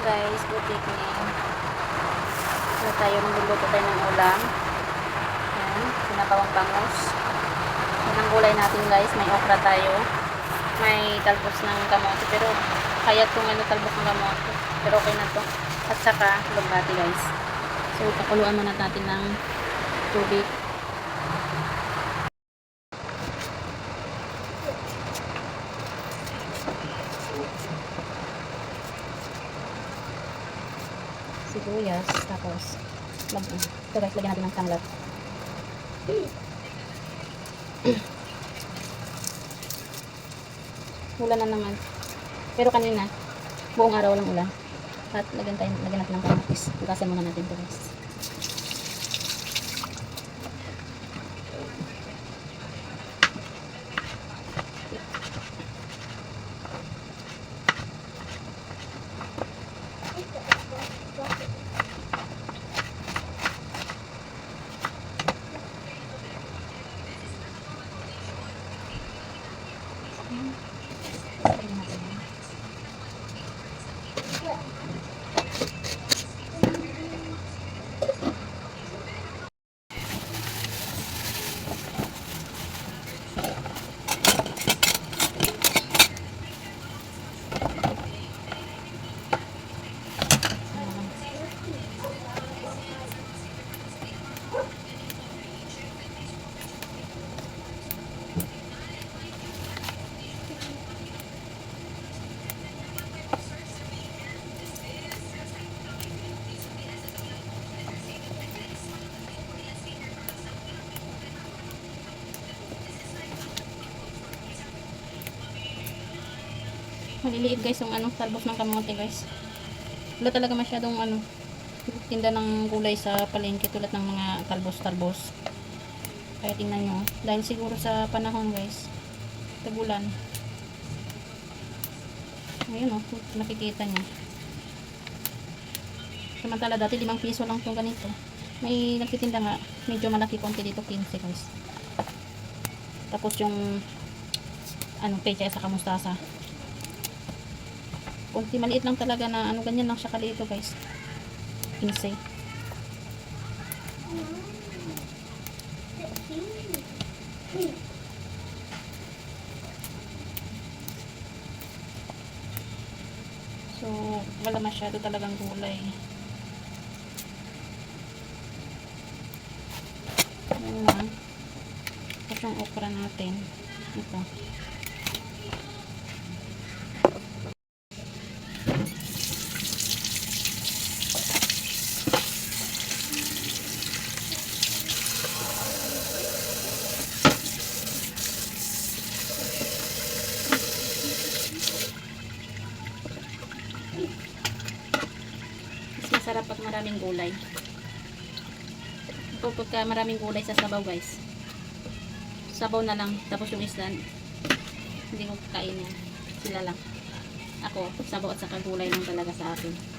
guys, good evening. So tayo magluluto tayo ng ulam. Yan, sinapawang bangus. Yan ang gulay natin guys, may okra tayo. May talbos ng kamote, pero kaya itong talbos ng kamote. Pero okay na to. At saka lumbati guys. So pakuluan muna natin ng tubig. Sibuyas, tapos ito guys, lagyan natin ng sanglat. Ulan na naman, pero kanina buong araw walang ulan. At lagyan natin ng kamatis. Hugasan muna natin ito guys. Maliliit guys yung talbos ng kamote guys. Wala talaga masyadong tinda ng gulay sa palengke tulad ng mga talbos-talbos. Kaya tingnan nyo. Dahil siguro sa panahon guys, tagulan. Ayun nakikita nyo. Samantala dati 5 piso lang itong ganito. May nagtitinda nga, medyo malaki konti dito, 15 guys. Tapos yung pecha sa mustasa. Kunti maliit lang talaga na ganyan lang siya kaliito guys. 15. So wala masyado talagang gulay. Yan lang. Tapos yung okra natin. Ito. Masarap pag maraming gulay. Pagka maraming gulay sa sabaw guys, sabaw na lang, tapos yung isda hindi ko kainin, sila lang. Ako, sabaw at saka gulay lang talaga sa akin.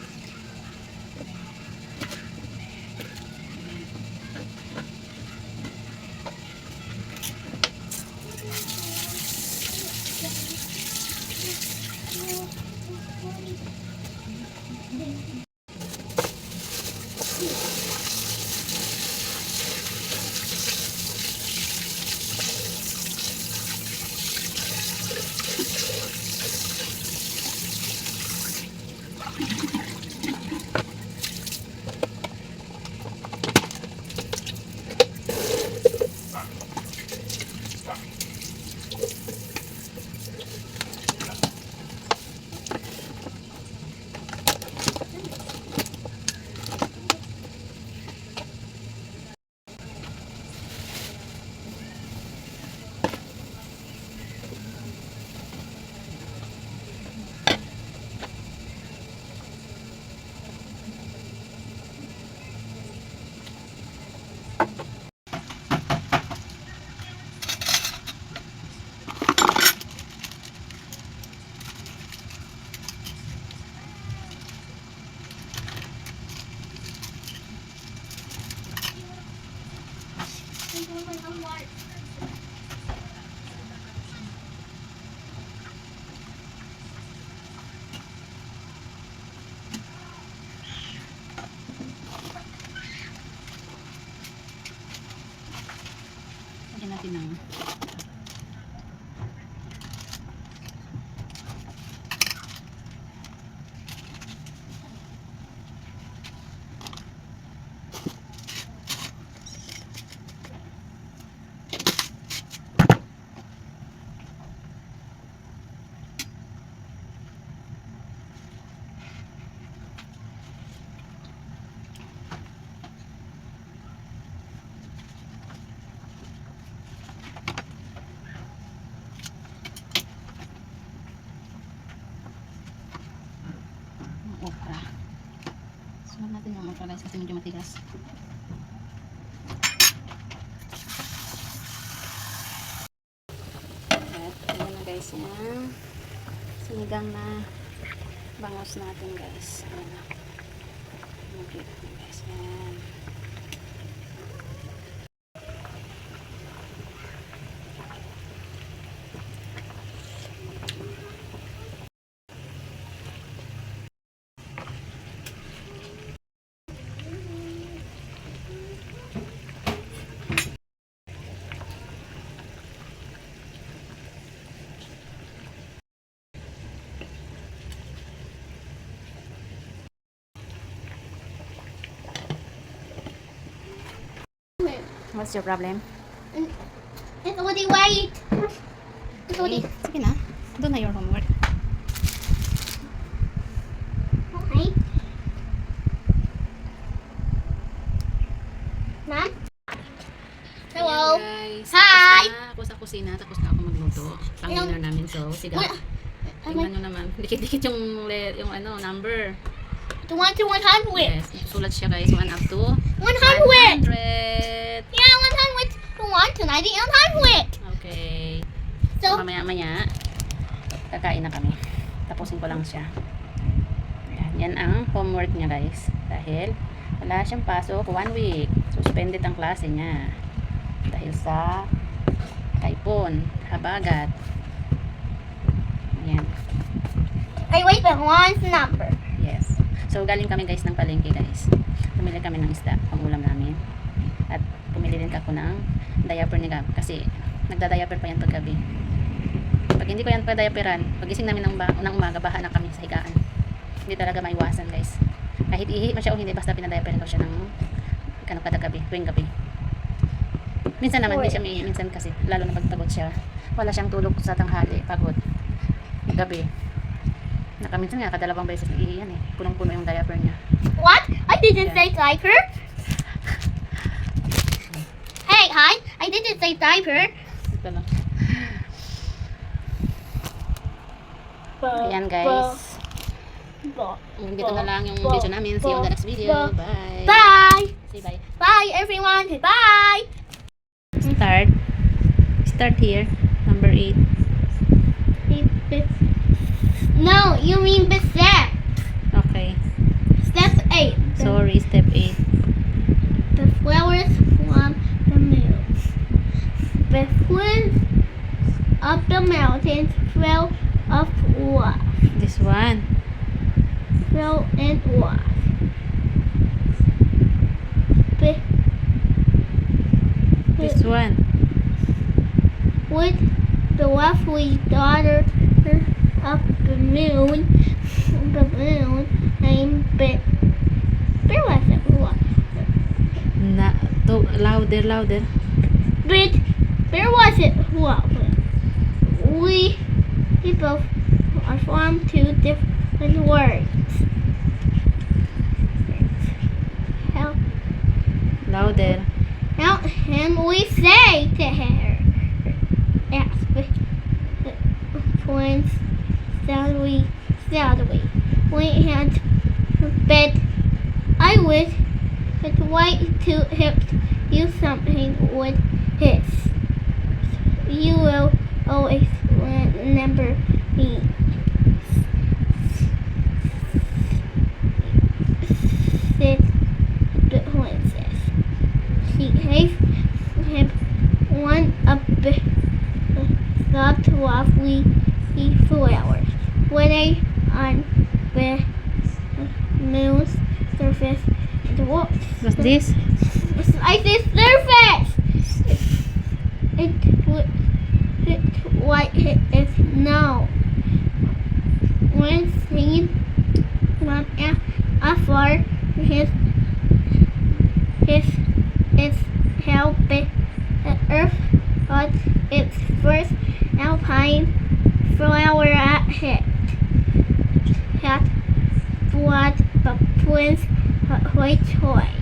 laki na. Okra. Sulat natin yung okra guys kasi medyo matigas. At ayan na guys yung sinigang na bangos natin guys. Ayan na. Okay guys. Ayan. What's your problem? It's already white. It's already Sige na. Do na your homework. white. Mom? Hello. Ayan, guys. Hi! Ako sa kusina. Tapos na ako magluto. Pang-dinner namin. So, sige. Wait. Tingnan nyo naman. Dikit-dikit yung number. The 1 to 100. Yes. Sulat siya guys. 1 up to 100. 100. Yeah, 100. The 1 to 90 and 100. Okay. So, Mamaya-maya, kakain na kami. Tapusin ko lang siya. Ayan, yan ang homework niya guys. Dahil wala siyang pasok 1 week. Suspended ang klase niya. Dahil sa typhoon, habagat. Ayan. I wait for one number. Yes. So, galing kami guys ng palengke guys. Pumili kami ng isda, pang ulam namin. At pumili din ako ng diaper ni Gab. Kasi, nagda-diaper pa yan paggabi. Pag hindi ko yan pa-diaperan, pagising namin ng umaga, baha na kami sa higaan. Hindi talaga maiwasan guys. Kahit ihi man siya o hindi, basta pinadiaperan ko siya ng kada gabi, tuwing gabi. Minsan naman, hindi siya minsan kasi, lalo na pagpagod siya. Wala siyang tulog sa tanghali, pagod. Gabi. Nakaminsan nga, kadalawang beses nag-ihi yan eh. Punong-puno yung diaper niya. What? I didn't Yeah. say diaper. Hey, hi. I didn't say diaper. Ito lang. Ayan guys. Dito na lang yung video namin. See you on the next video. Bye. Bye. Say bye. Bye, everyone. Bye. Start here. Number 8. No, you mean the step. Okay. Step 8. Sorry, step 8. The flowers from the moon. The twins of the mountains fell of water. This one. Fell in water. This one. With the lovely daughter of the moon named There wasn't one. Louder. But there wasn't one. We both are from 2 different words. Louder. Now, and we say to her, ask the twins, sadly, we had bed. I would like to help you something with this. You will always remember me. Said the princess. She gave him one of the soft, lovely flowers. When they on the moon's surface, the walls. What's this? Like this surface. what it is now. When seen from afar, his helping the earth got its first alpine flower at it. That was the prince white toy.